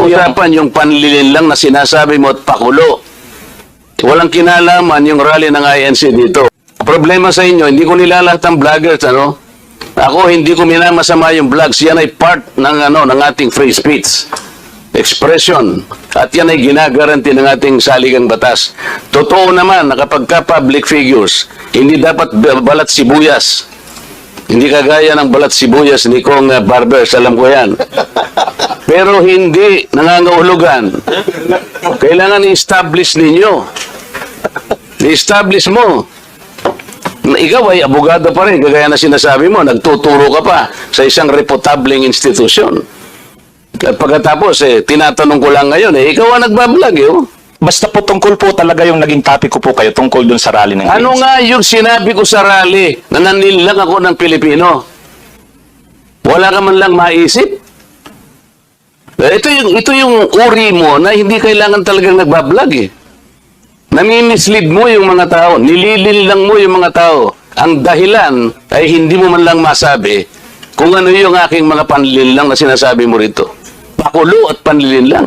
usapan yung panlilin lang na sinasabi mo at pakulo. Walang kinalaman yung rally ng INC dito. Problema sa inyo, hindi ko nilalat ang vloggers, ano? Ako, hindi ko minamasama yung vlogs. Yan ay part ng, ng ating free speech. Expression. At yan ay ginagaranti ng ating saligang batas. Totoo naman na kapag ka public figures, hindi dapat balat sibuyas. Hindi kagaya ng balat sibuyas ni Kong Barbers, alam ko yan. Pero hindi nangangahulugan. Kailangan i-establish ninyo. I-establish mo. Ikaw ay abogado pa rin, kagaya na sinasabi mo, nagtuturo ka pa sa isang reputabling institusyon. At pagkatapos, tinatanong ko lang ngayon, ikaw ang nagbablog, oh. Basta po tungkol po talaga yung naging topic ko po kayo tungkol dun sa rally ng Ano ANC. nga yung sinabi ko sa rally na nanilang ako ng Pilipino? Wala ka man lang maisip? Ito yung uri mo na hindi kailangan talagang nagbablog, eh. Nami-mislead mo yung mga tao, nililin lang mo yung mga tao. Ang dahilan ay hindi mo man lang masabi kung ano yung aking mga panlilin lang na sinasabi mo rito. Pakulo at panlilin lang.